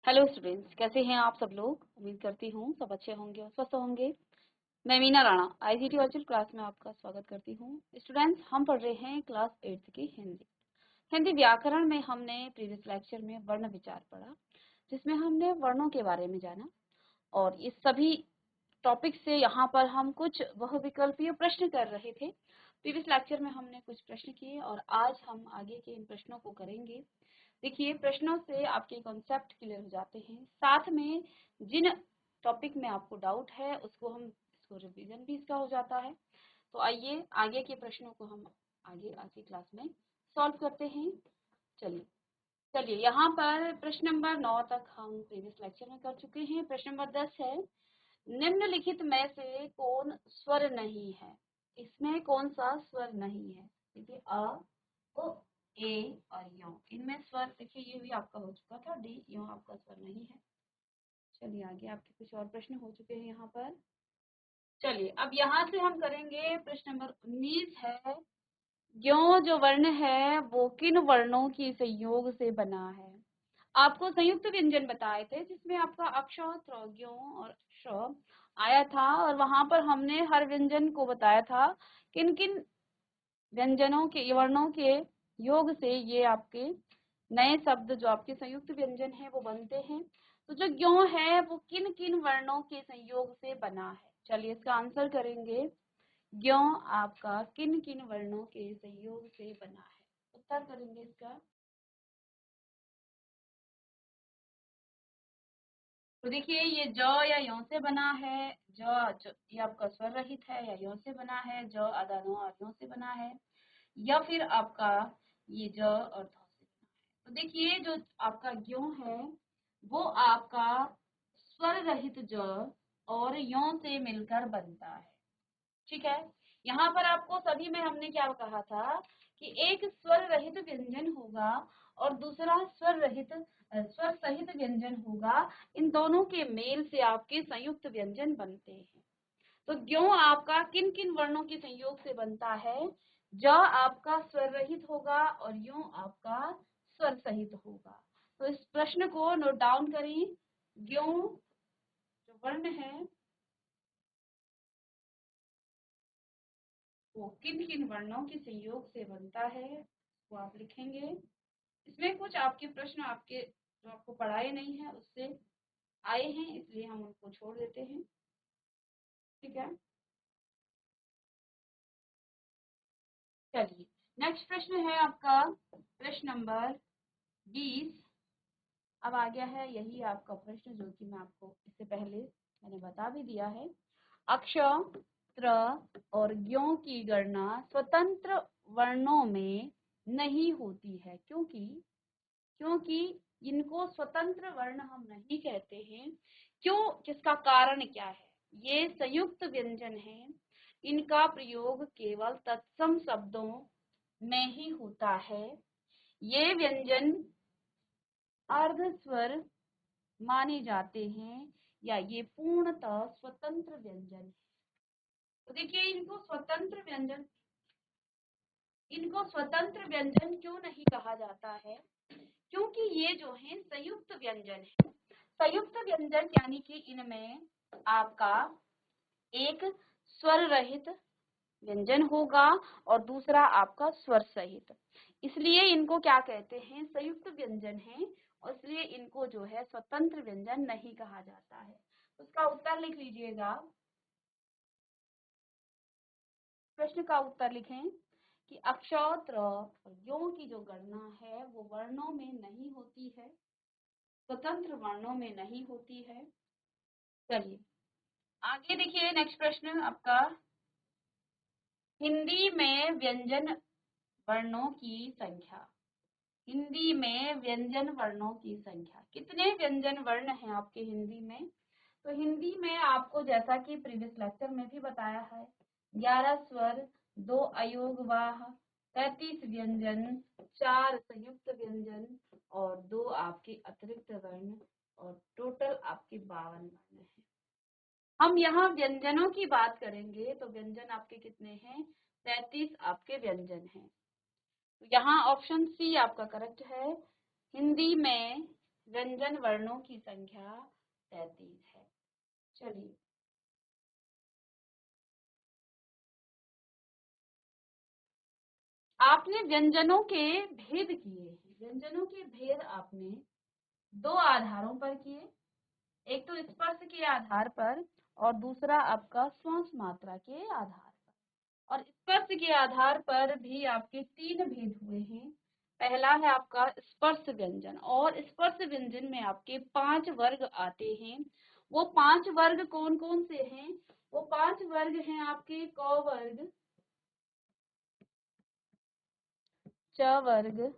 Hello students, कैसे हैं आप सब लोग। उम्मीद करती हूँ सब अच्छे होंगे और स्वस्थ होंगे। मैं Meena Rana ICT virtual class में आपका स्वागत करती हूँ। स्टूडेंट्स, हम पढ़ रहे हैं क्लास 8 की हिंदी। हिंदी व्याकरण में हमने प्रीवियस लेक्चर में वर्ण विचार पढ़ा, जिसमें हमने वर्णों के बारे में जाना। और इस सभी टॉपिक से यहाँ पर हम कुछ बहुविकल्पीय प्रश्न कर रहे थे। प्रीवियस लेक्चर में हमने कुछ प्रश्न किए और आज हम आगे के इन प्रश्नों को करेंगे। देखिए, प्रश्नों से आपके कॉन्सेप्ट क्लियर हो जाते हैं, साथ में जिन टॉपिक में आपको डाउट है इसको रिवीजन भी इसका हो जाता है। तो आइए आगे के प्रश्नों को हम आगे आज की क्लास में सॉल्व करते हैं। चलिए चलिए यहाँ पर प्रश्न नंबर 9 तक हम प्रीवियस लेक्चर में कर चुके हैं। प्रश्न नंबर 10 है, निम्नलिखित में से कौन स्वर नहीं है। इसमें कौन सा स्वर नहीं है। देखिए, अ, ओ, ए और यो, इनमें स्वर देखिए, ये भी आपका हो चुका था। डी, यो आपका स्वर नहीं है। चलिए आगे आपके कुछ और प्रश्न हो चुके हैं यहाँ पर। चलिए अब यहाँ से हम करेंगे प्रश्न नंबर 19 है, ज्यों जो वर्ण है वो किन वर्णों के संयोग से बना है। आपको संयुक्त व्यंजन बताए थे, जिसमें आपका अक्ष, त्र, ज्यों और श आया था, और वहां पर हमने हर व्यंजन को बताया था किन किन व्यंजनों के वर्णों के योग से ये आपके नए शब्द जो आपके संयुक्त व्यंजन है वो बनते हैं। तो जो ज्यों है वो किन किन वर्णों के संयोग से बना है। चलिए इसका आंसर करेंगे, ज्यों आपका किन किन वर्णों के संयोग से बना है। उत्तर करेंगे इसका। तो देखिए, ये ज या यों से बना है। ये आपका स्वर रहित है, या यों से बना है। ज आधा नो और यों से बना है, या फिर आपका ये ज और ध से बना है। तो देखिए, जो आपका ज्यों है वो आपका स्वर रहित ज और यों से मिलकर बनता है। ठीक है, यहाँ पर आपको सभी में हमने क्या कहा था कि एक स्वर रहित व्यंजन होगा और दूसरा स्वर सहित व्यंजन होगा। इन दोनों के मेल से आपके संयुक्त व्यंजन बनते हैं। तो ज्यों आपका किन किन वर्णों के संयोग से बनता है। ज आपका स्वर रहित होगा और यों आपका स्वर सहित होगा। तो इस प्रश्न को नोट डाउन करें। ज्यों जो वर्ण है वो किन किन वर्णों के संयोग से बनता है, वो आप लिखेंगे। इसमें कुछ आपके प्रश्न आपके जो आपको पढ़ाए नहीं है उससे आए हैं, इसलिए हम उनको छोड़ देते हैं। ठीक है, चलिए नेक्स्ट प्रश्न है आपका प्रश्न नंबर 20। अब आ गया है यही आपका प्रश्न, जो कि मैं आपको इससे पहले मैंने बता भी दिया है। अक्ष, त्र और ज्यों की गणना स्वतंत्र वर्णों में नहीं होती है, क्योंकि क्योंकि इनको स्वतंत्र वर्ण हम नहीं कहते हैं। क्यों, जिसका कारण क्या है। ये संयुक्त व्यंजन है, इनका प्रयोग केवल तत्सम शब्दों में ही होता है। ये व्यंजन अर्ध स्वर माने जाते हैं, या ये पूर्णतः स्वतंत्र व्यंजन है। तो देखिए, इनको स्वतंत्र व्यंजन क्यों नहीं कहा जाता है, क्योंकि ये जो है संयुक्त व्यंजन है। संयुक्त व्यंजन यानी कि इनमें आपका एक स्वर रहित व्यंजन होगा और दूसरा आपका स्वर सहित। इसलिए इनको क्या कहते हैं, संयुक्त व्यंजन है, और इसलिए इनको जो है स्वतंत्र व्यंजन नहीं कहा जाता है। उसका उत्तर लिख लीजिएगा। प्रश्न का उत्तर लिखें कि अक्षौत्र और यों की जो गणना है वो वर्णों में नहीं होती है, स्वतंत्र वर्णों में नहीं होती है। चलिए आगे देखिए, नेक्स्ट प्रश्न आपका, हिंदी में व्यंजन वर्णों की संख्या। हिंदी में व्यंजन वर्णों की संख्या, कितने व्यंजन वर्ण हैं आपके हिंदी में। तो हिंदी में आपको जैसा कि प्रीवियस लेक्चर में भी बताया है, 11 स्वर, 2 अयोगवाह, 33 व्यंजन, 4 संयुक्त व्यंजन और 2 आपके अतिरिक्त वर्ण, और टोटल आपके 52 वर्ण हैं। हम यहाँ व्यंजनों की बात करेंगे तो व्यंजन आपके कितने हैं, 33 आपके व्यंजन हैं। तो यहाँ ऑप्शन सी आपका करेक्ट है। हिंदी में व्यंजन वर्णों की संख्या 33 है। चलिए, आपने व्यंजनों के भेद किए। व्यंजनों के भेद आपने दो आधारों पर किए, एक तो स्पर्श के आधार पर और दूसरा आपका श्वास मात्रा के आधार पर। और स्पर्श के आधार पर भी आपके तीन भेद हुए हैं। पहला है आपका स्पर्श व्यंजन, और स्पर्श व्यंजन में आपके 5 वर्ग आते हैं। वो 5 वर्ग कौन कौन से हैं? वो 5 वर्ग हैं आपके क वर्ग, च वर्ग,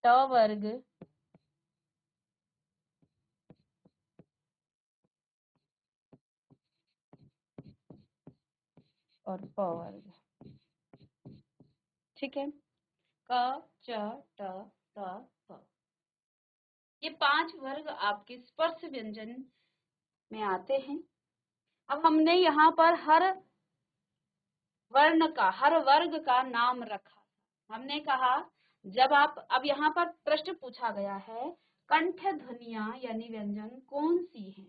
ट वर्ग और प वर्ग। ठीक है, क, च, ट, थ, प। ये 5 वर्ग आपके स्पर्श व्यंजन में आते हैं। अब हमने यहाँ पर हर वर्ण का, हर वर्ग का नाम रखा। हमने कहा, जब आप, अब यहाँ पर प्रश्न पूछा गया है, कंठ ध्वनियां यानी व्यंजन कौन सी हैं?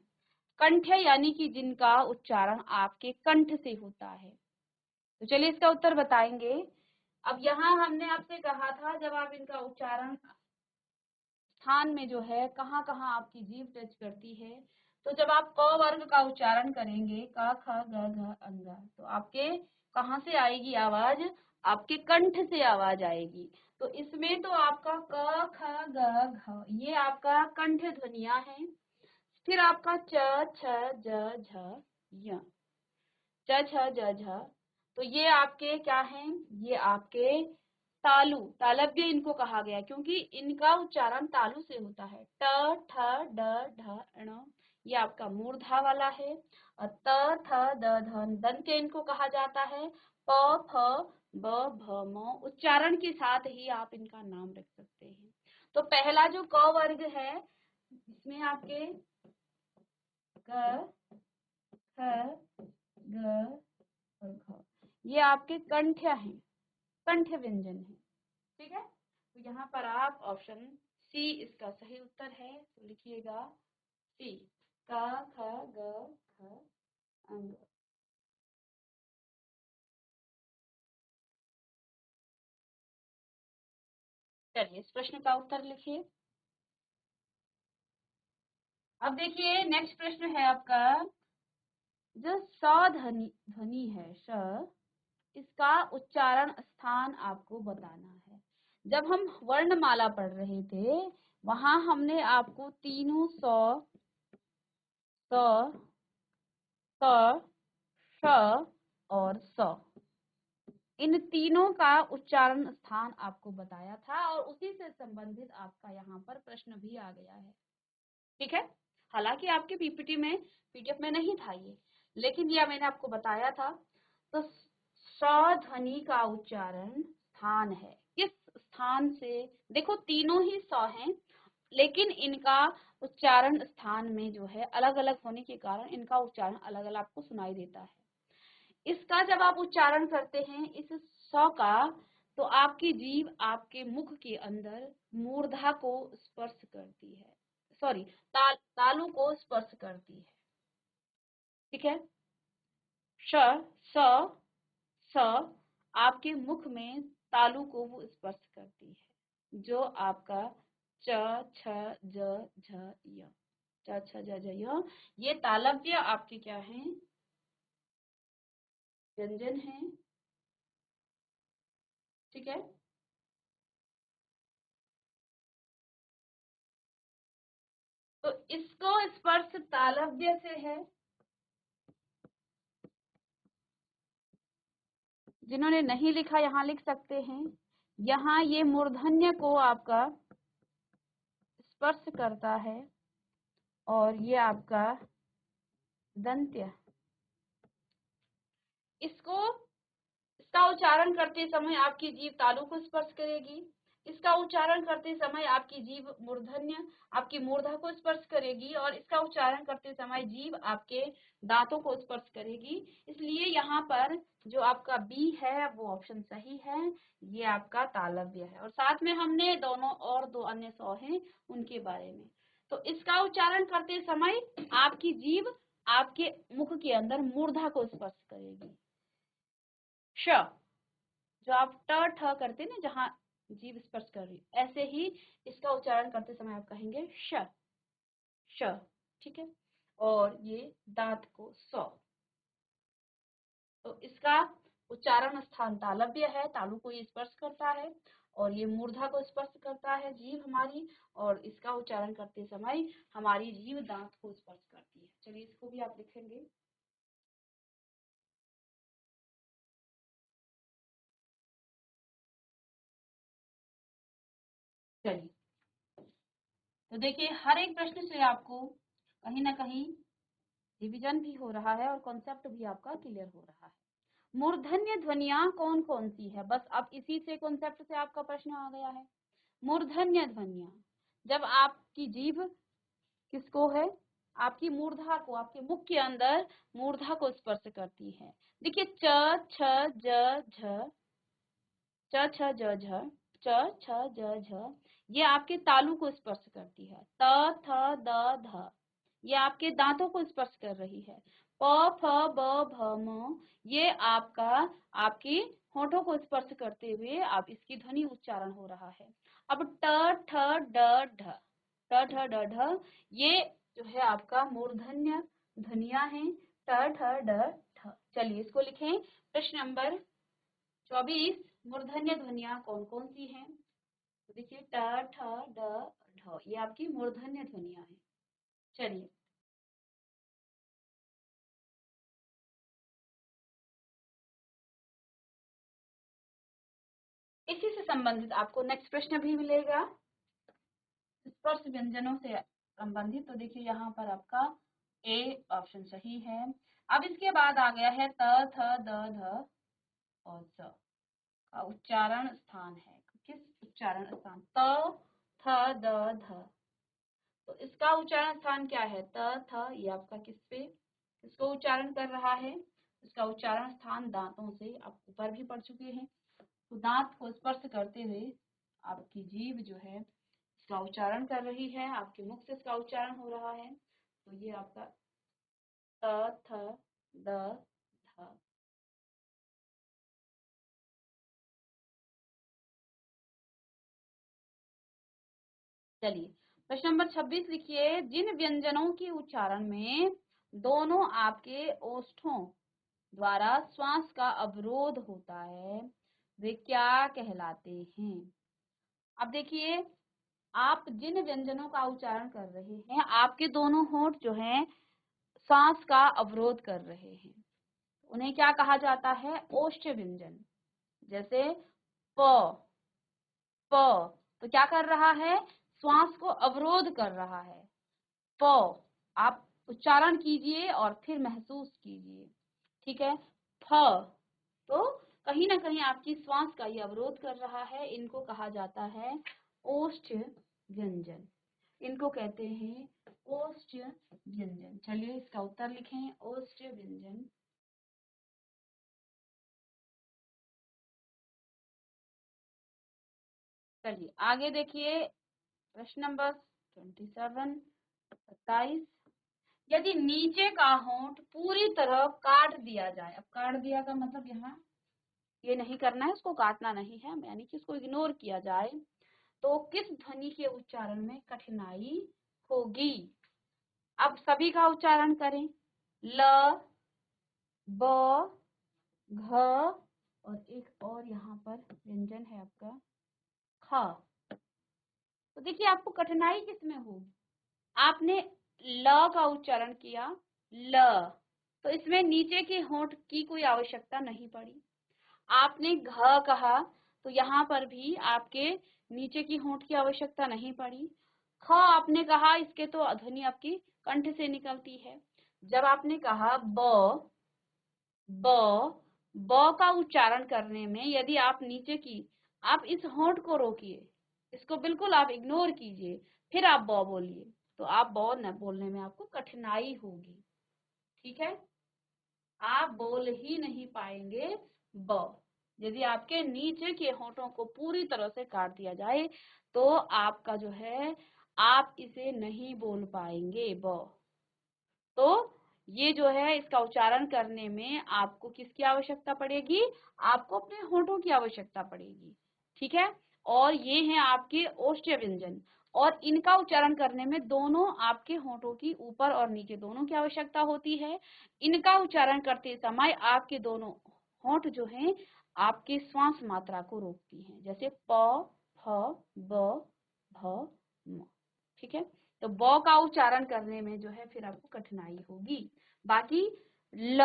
कंठ यानी कि जिनका उच्चारण आपके कंठ से होता है। तो चलिए इसका उत्तर बताएंगे। अब यहाँ हमने आपसे कहा था, जब आप इनका उच्चारण स्थान में जो है कहाँ कहाँ आपकी जीभ टच करती है, तो जब आप क वर्ग का उच्चारण करेंगे, क ख ग घ अंग, तो आपके कहाँ से आएगी आवाज? आपके कंठ से आवाज आएगी। तो इसमें तो आपका क ख ग घ ये आपका कंठ ध्वनियां हैं। फिर आपका च छ ज झ य, च छ ज झ, तो ये आपके क्या हैं? ये आपके तालु, तालव्य इनको कहा गया क्योंकि इनका उच्चारण तालु से होता है। ट ठ ड ढ ण, ये आपका मूर्धा वाला है। और त थ द ध दंत इनको कहा जाता है। प फ ब भ म, उच्चारण के साथ ही आप इनका नाम रख सकते हैं। तो पहला जो क वर्ग है, इसमें आपके क ख ग और घ, ये आपके कंठ हैं, कंठ व्यंजन है। ठीक है, तो यहाँ पर आप ऑप्शन सी इसका सही उत्तर है, तो लिखिएगा सी, क ख ग घ अंग। चलिए इस प्रश्न का उत्तर लिखिए। अब देखिए नेक्स्ट प्रश्न है आपका, जो स ध्वनि ध्वनि है, स, इसका उच्चारण स्थान आपको बताना है। जब हम वर्णमाला पढ़ रहे थे, वहां हमने आपको तीनों स, स, स, श और स, इन तीनों का उच्चारण स्थान आपको बताया था, और उसी से संबंधित आपका यहाँ पर प्रश्न भी आ गया है। ठीक है, हालांकि आपके पीपीटी में, पीडीएफ में नहीं था ये, लेकिन यह मैंने आपको बताया था। तो स ध्वनि का उच्चारण स्थान है, किस स्थान से? देखो तीनों ही स हैं, लेकिन इनका उच्चारण स्थान में जो है अलग अलग होने के कारण इनका उच्चारण अलग अलग आपको सुनाई देता है। इसका जब आप उच्चारण करते हैं इस स का, तो आपकी जीभ आपके मुख के अंदर मूर्धा को स्पर्श करती है, सॉरी तालु को स्पर्श करती है। ठीक है, श, स, स आपके मुख में तालु को वो स्पर्श करती है, जो आपका च छ ज झ य, च छ ज झ य, ये तालव्य आपके क्या हैं? व्यंजन हैं। ठीक है, तो इसको स्पर्श तालव्य से है। जिन्होंने नहीं लिखा यहाँ लिख सकते हैं। यहाँ ये मूर्धन्य को आपका स्पर्श करता है, और ये आपका दंत्य, इसको, इसका उच्चारण करते समय आपकी जीभ तालु को स्पर्श करेगी। इसका उच्चारण करते समय आपकी जीभ मूर्धन्य आपकी मूर्धा को स्पर्श करेगी और इसका उच्चारण करते समय जीभ आपके दांतों को स्पर्श करेगी। इसलिए यहाँ पर जो आपका बी है वो ऑप्शन सही है, ये आपका तालव्य है। और साथ में हमने दोनों और दो अन्य सौ हैं उनके बारे में। तो इसका उच्चारण करते समय आपकी जीभ आपके मुख के अंदर मूर्धा को स्पर्श करेगी। श, जो आप ट ठ करते ना जहाँ जीभ स्पर्श कर रही, ऐसे ही इसका उच्चारण करते समय आप कहेंगे श श, ठीक है। और ये दांत को सौ, तो इसका उच्चारण स्थान तालव्य है, तालु को ये स्पर्श करता है और ये मूर्धा को स्पर्श करता है जीभ हमारी, और इसका उच्चारण करते समय हमारी जीभ दांत को स्पर्श करती है। चलिए इसको भी आप लिखेंगे। चलिए, तो देखिए हर एक प्रश्न से आपको कहीं ना कहीं रिवीजन भी हो रहा है और कॉन्सेप्ट भी आपका क्लियर हो रहा है। मूर्धन्य ध्वनियां कौन कौन सी है, बस अब इसी से कॉन्सेप्ट से आपका प्रश्न आ गया है। मूर्धन्य ध्वनियां, जब आपकी जीभ किसको है, आपकी मूर्धा को, आपके मुख के अंदर मूर्धा को स्पर्श करती है। देखिए च छ ज झ, च छ ज झ, च छ ज झ, ये आपके तालु को स्पर्श करती है। त थ द ध, ये आपके दांतों को स्पर्श कर रही है। प फ ब भ म, ये आपका आपकी होठों को स्पर्श करते हुए आप इसकी ध्वनि उच्चारण हो रहा है। अब ट ठ ड ढ, ट ठ ड ढ, ये जो है आपका मूर्धन्य ध्वनियां हैं, ट ठ ड ठ। चलिए इसको लिखें। प्रश्न नंबर 24, मूर्धन्य ध्वनियां कौन कौन सी हैं? तो देखिए ट ठ ड ढ, ये आपकी मूर्धन्य ध्वनियां हैं। चलिए इसी से संबंधित आपको नेक्स्ट प्रश्न भी मिलेगा, स्पर्श व्यंजनों से संबंधित। तो देखिए यहाँ पर आपका ए ऑप्शन सही है। अब इसके बाद आ गया है त थ द ध और ज का उच्चारण स्थान है। किस उच्चारण स्थान? त थ द ध, तो इसका उच्चारण स्थान क्या है? त थ, ये आपका किस पे इसको उच्चारण कर रहा है? इसका उच्चारण स्थान दांतों से आप ऊपर भी पढ़ चुके हैं। तो दांत को स्पर्श करते हुए आपकी जीभ जो है इसका उच्चारण कर रही है, आपके मुख से इसका उच्चारण हो रहा है। तो ये आपका त थ द ध। चलिए प्रश्न नंबर 26 लिखिए। जिन व्यंजनों के उच्चारण में दोनों आपके ओष्ठों द्वारा श्वास का अवरोध होता है वे क्या कहलाते हैं? अब देखिए आप जिन व्यंजनों का उच्चारण कर रहे हैं, आपके दोनों होंठ जो हैं सांस का अवरोध कर रहे हैं, उन्हें क्या कहा जाता है? ओष्ठ व्यंजन। जैसे प, प, तो क्या कर रहा है? श्वास को अवरोध कर रहा है। प, आप उच्चारण कीजिए और फिर महसूस कीजिए, ठीक है। फ, तो कहीं ना कहीं आपकी श्वास का ये अवरोध कर रहा है, इनको कहा जाता है ओष्ठ व्यंजन, इनको कहते हैं ओष्ठ व्यंजन। चलिए इसका उत्तर लिखें, ओष्ठ व्यंजन। चलिए आगे देखिए प्रश्न नंबर 27, 27, यदि नीचे का होंठ पूरी तरह काट दिया जाए, अब काट दिया का मतलब यहाँ ये नहीं करना है, उसको काटना नहीं है, यानी कि उसको इग्नोर किया जाए, तो किस ध्वनि के उच्चारण में कठिनाई होगी? अब सभी का उच्चारण करें। ल, ब, घ, और एक और यहाँ पर व्यंजन है आपका ख। तो देखिए आपको कठिनाई किसमें होगी? आपने ल का उच्चारण किया, ल, तो इसमें नीचे के होंठ की कोई आवश्यकता नहीं पड़ी। आपने घ कहा, तो यहाँ पर भी आपके नीचे की होंठ की आवश्यकता नहीं पड़ी। ख आपने कहा, इसके तो ध्वनि आपकी कंठ से निकलती है। जब आपने कहा ब, ब, ब का उच्चारण करने में यदि आप नीचे की, आप इस होंठ को रोकिए, इसको बिल्कुल आप इग्नोर कीजिए, फिर आप ब बोलिए, तो आप ब न बोलने में आपको कठिनाई होगी। ठीक है, आप बोल ही नहीं पाएंगे ब। यदि आपके नीचे के होठों को पूरी तरह से काट दिया जाए तो आपका जो है, आप इसे नहीं बोल पाएंगे ब। तो ये जो है, इसका उच्चारण करने में आपको किसकी आवश्यकता पड़ेगी? आपको अपने होठों की आवश्यकता पड़ेगी। ठीक है, और ये हैं आपके ओष्ठ्य व्यंजन, और इनका उच्चारण करने में दोनों आपके होठों की, ऊपर और नीचे दोनों की आवश्यकता होती है। इनका उच्चारण करते समय आपके दोनों होंठ जो हैं आपके श्वास मात्रा को रोकती हैं, जैसे प, फ, ब, भ, म। ठीक है, तो ब का उच्चारण करने में जो है फिर आपको कठिनाई होगी। बाकी ल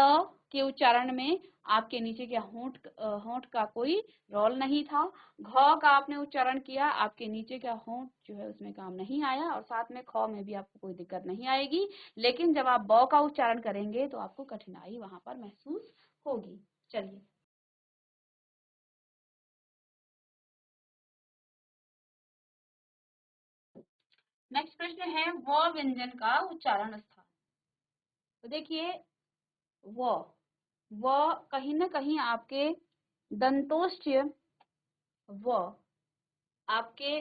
के उच्चारण में आपके नीचे के होंठ होंठ का कोई रोल नहीं था। घ का आपने उच्चारण किया, आपके नीचे का होंठ जो है उसमें काम नहीं आया, और साथ में ख में भी आपको कोई दिक्कत नहीं आएगी। लेकिन जब आप ब का उच्चारण करेंगे तो आपको कठिनाई वहां पर महसूस होगी। चलिए, नेक्स्ट प्रश्न है व व्यंजन का उच्चारण स्थान। तो देखिए, व व कहीं ना कहीं आपके दंतोष्ठ्य व आपके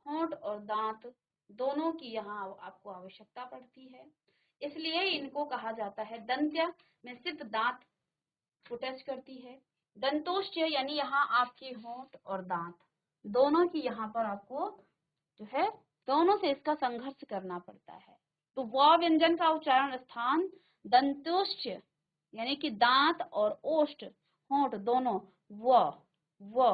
होंठ और दांत दोनों की यहाँ आपको आवश्यकता पड़ती है, इसलिए इनको कहा जाता है दंत्य में सिर्फ दांत को टच करती है। दंतोष्ठ्य यानी यहाँ आपके होंठ और दांत दोनों की यहाँ पर आपको जो है, दोनों से इसका संघर्ष करना पड़ता है। तो व व्यंजन का उच्चारण स्थान दंतोष्ठ्य यानी कि दांत और ओष्ठ होंठ दोनों व।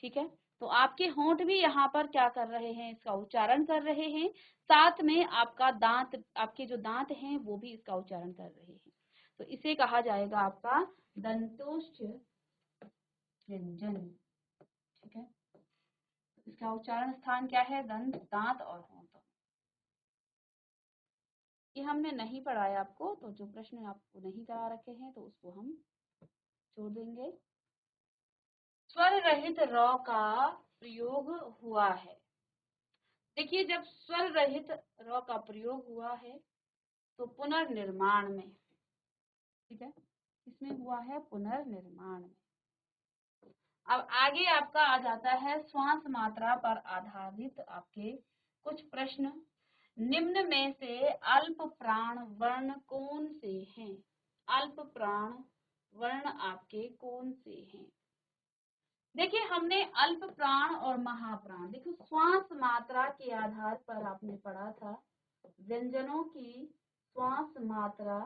ठीक है, तो आपके होंठ भी यहाँ पर क्या कर रहे हैं? इसका उच्चारण कर रहे हैं। साथ में आपका दांत, आपके जो दांत हैं वो भी इसका उच्चारण कर रहे हैं। तो इसे कहा जाएगा आपका दंतोष्ठ्य व्यंजन। ठीक है, इसका उच्चारण स्थान क्या है? दंत, दांत और होंठ। ये हमने नहीं पढ़ाया आपको, तो जो प्रश्न आपको नहीं करा रखे हैं तो उसको हम छोड़ देंगे। स्वर रहित र का प्रयोग हुआ है। देखिए, जब स्वर रहित र का प्रयोग हुआ है तो पुनर्निर्माण में, ठीक है, इसमें हुआ है पुनर्निर्माण में। अब आगे आपका आ जाता है श्वास मात्रा पर आधारित आपके कुछ प्रश्न। निम्न में से अल्प प्राण वर्ण कौन से हैं? अल्प प्राण वर्ण आपके कौन से हैं? देखिए, हमने अल्प प्राण और महाप्राण, देखो श्वास मात्रा के आधार पर आपने पढ़ा था व्यंजनों की श्वास मात्रा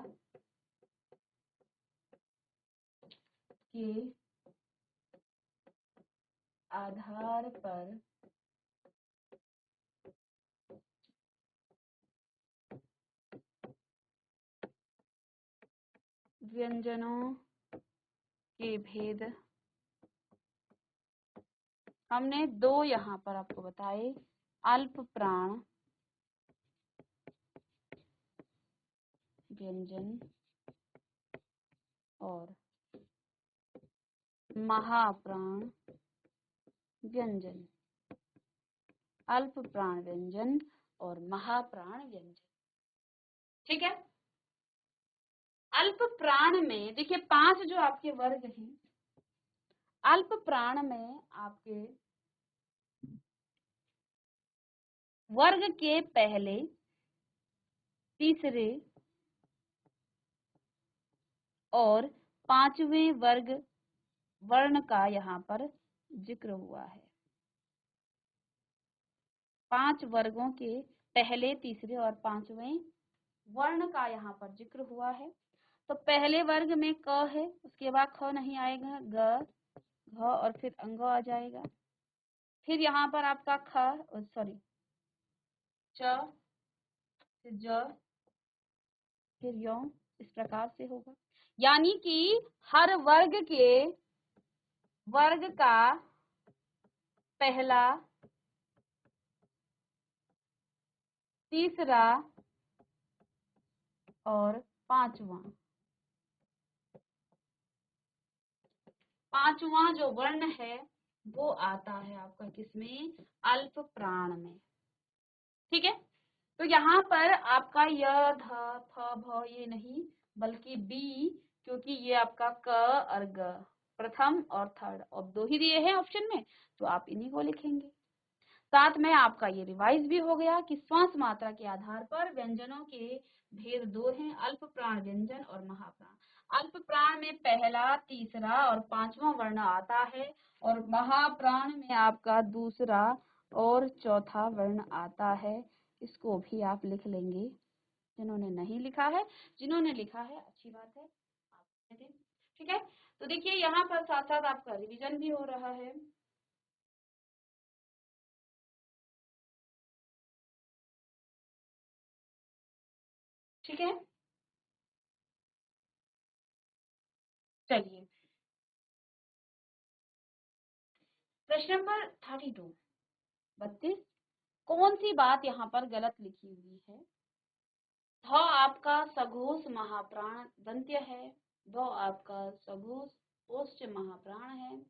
के आधार पर व्यंजनों के भेद हमने दो यहाँ पर आपको बताए, अल्प प्राण व्यंजन और महाप्राण व्यंजन। अल्प प्राण व्यंजन और महाप्राण व्यंजन। ठीक है, अल्प प्राण में देखिए 5 जो आपके वर्ग हैं, अल्प प्राण में आपके वर्ग के पहले, तीसरे और 5वें वर्ग वर्ण का यहाँ पर जिक्र हुआ है। 5 वर्गों के पहले, तीसरे और 5वें वर्ण का यहाँ पर जिक्र हुआ है। तो पहले वर्ग में क है, उसके बाद ख नहीं आएगा, ग, घ और फिर अंग आ जाएगा। फिर यहाँ पर आपका च, फिर ज, फिर यौ, इस प्रकार से होगा। यानी कि हर वर्ग का पहला, तीसरा और पांचवा जो वर्ण है वो आता है आपका किसमें, अल्प प्राण में। ठीक है, तो यहाँ पर आपका य ध थ भ ये नहीं बल्कि बी, क्योंकि ये आपका क और ग प्रथम और थर्ड और दो ही दिए हैं ऑप्शन में, तो आप इन्हीं को लिखेंगे। साथ में आपका ये रिवाइज भी हो गया कि श्वास मात्रा के आधार पर व्यंजनों के भेद दो हैं, अल्प प्राण व्यंजन और महाप्राण। अल्प प्राण में पहला, तीसरा और पांचवा वर्ण आता है और महाप्राण में आपका दूसरा और चौथा वर्ण आता है। इसको भी आप लिख लेंगे, जिन्होंने नहीं लिखा है, जिन्होंने लिखा है अच्छी बात है, आप लिख दें। ठीक है, तो देखिए यहाँ पर साथ साथ आपका रिवीजन भी हो रहा है। ठीक है, चलिए प्रश्न नंबर 32, 32, कौन सी बात यहाँ पर गलत लिखी हुई है। ध आपका सघोष महाप्राण दंत्य है, व आपका सघोष ओष्ठ महाप्राण है,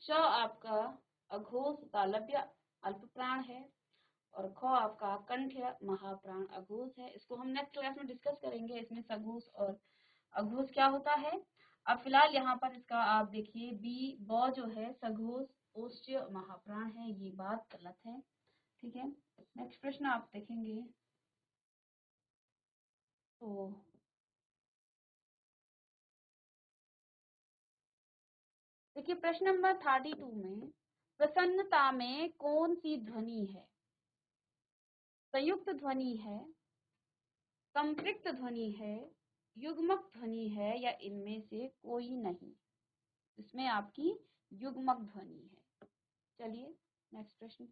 च आपका अघोष तालव्य अल्प प्राण है और ख आपका कंठ्य महाप्राण अघोष है। इसको हम नेक्स्ट क्लास में डिस्कस करेंगे, इसमें सघोष और अघोष क्या होता है। अब फिलहाल यहाँ पर इसका आप देखिए बी ब जो है सघोष ओष्ठ महाप्राण है, ये बात गलत है। ठीक है, नेक्स्ट प्रश्न आप देखेंगे तो देखिए प्रश्न नंबर 32 में प्रसन्नता में कौन सी ध्वनि है, संयुक्त ध्वनि है, संपृक्त ध्वनि है, युग्मक ध्वनि है या इनमें से कोई नहीं। इसमें आपकी युग्मक ध्वनि है। चलिए नेक्स्ट प्रश्न,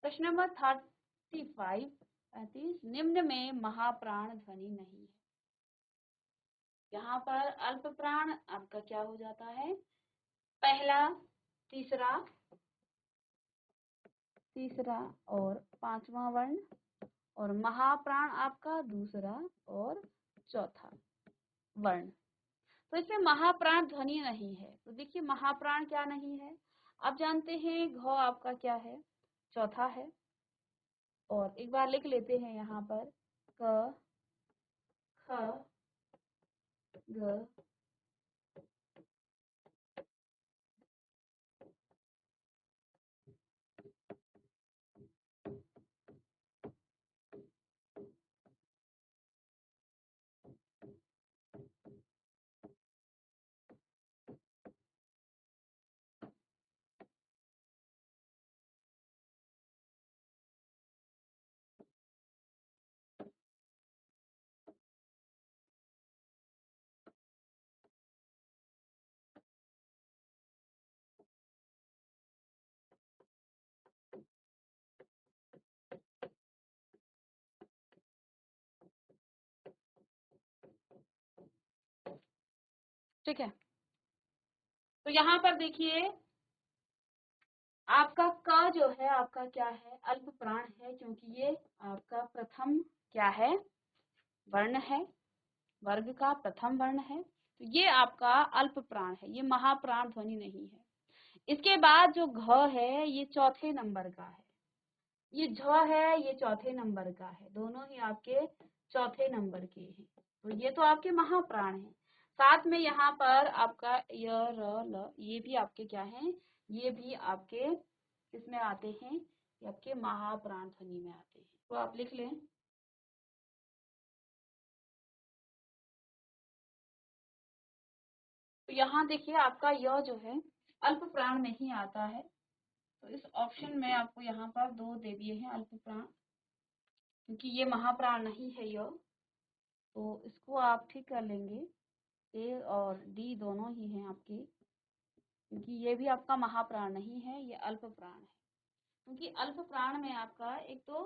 प्रश्न नंबर 35, 35, निम्न में महाप्राण ध्वनि नहीं है। यहाँ पर अल्प प्राण आपका क्या हो जाता है, पहला, तीसरा, तीसरा और पांचवा वर्ण और महाप्राण आपका दूसरा और चौथा वर्ण। तो इसमें महाप्राण ध्वनि नहीं है, तो देखिए महाप्राण क्या नहीं है, आप जानते हैं घ आपका क्या है, चौथा है। और एक बार लिख लेते हैं यहाँ पर क ख ग, ठीक है। तो यहाँ पर देखिए आपका क जो है आपका क्या है, अल्प प्राण है, क्योंकि ये आपका प्रथम क्या है, वर्ण है, वर्ग का प्रथम वर्ण है, तो ये आपका अल्प प्राण है, ये महाप्राण ध्वनि नहीं है। इसके बाद जो घ है ये चौथे नंबर का है, ये झ है ये चौथे नंबर का है, दोनों ही आपके चौथे नंबर के हैं, तो ये तो आपके महाप्राण हैं। साथ में यहाँ पर आपका य र ल ये भी आपके क्या हैं, ये भी आपके किसमें आते हैं, ये आपके महाप्राण ध्वनि में आते हैं, तो आप लिख लें। तो यहाँ देखिए आपका य जो है अल्प प्राण में ही आता है, तो इस ऑप्शन में आपको यहाँ पर दो दे दिए हैं अल्प प्राण, क्योंकि ये महाप्राण नहीं है य, तो इसको आप ठीक कर लेंगे। ए और डी दोनों ही हैं आपके, क्योंकि ये भी आपका महाप्राण नहीं है, ये अल्प प्राण है। क्योंकि अल्प प्राण में आपका एक तो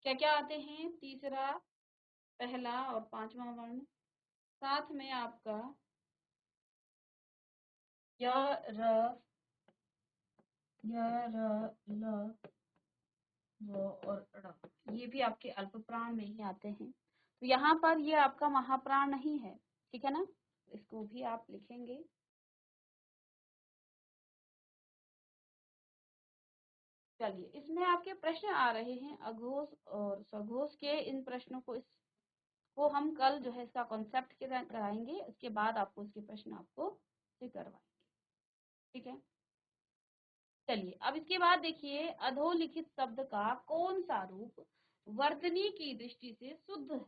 क्या क्या आते हैं, तीसरा, पहला और पांचवा वर्ण, साथ में आपका य र य र ल वो और ड़, ये भी आपके अल्प प्राण में ही आते हैं, तो यहाँ पर ये आपका महाप्राण नहीं है। ठीक है ना, इसको भी आप लिखेंगे। चलिए, इसमें आपके प्रश्न आ रहे हैं अघोष और सघोष के। इन प्रश्नों को हम कल जो है इसका कॉन्सेप्ट कराएंगे, उसके बाद आपको इसके प्रश्न आपको से करवाएंगे, ठीक है। चलिए, अब इसके बाद देखिए, अधोलिखित शब्द का कौन सा रूप वर्तनी की दृष्टि से शुद्ध है।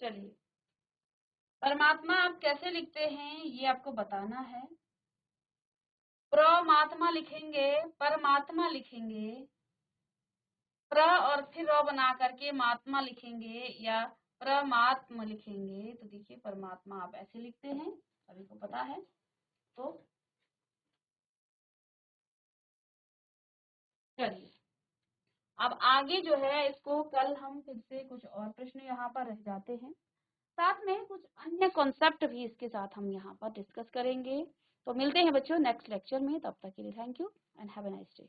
चलिए, परमात्मा आप कैसे लिखते हैं ये आपको बताना है। प्रमात्मा लिखेंगे, परमात्मा लिखेंगे, प्र और फिर र बना करके महात्मा लिखेंगे या परमात्मा लिखेंगे। तो देखिए, परमात्मा आप ऐसे लिखते हैं, सभी को पता है। तो चलिए, अब आगे जो है इसको कल हम फिर से कुछ और प्रश्न यहाँ पर रह जाते हैं, साथ में कुछ अन्य कॉन्सेप्ट भी इसके साथ हम यहाँ पर डिस्कस करेंगे। तो मिलते हैं बच्चों नेक्स्ट लेक्चर में, तब तक के लिए thank you and have a nice day.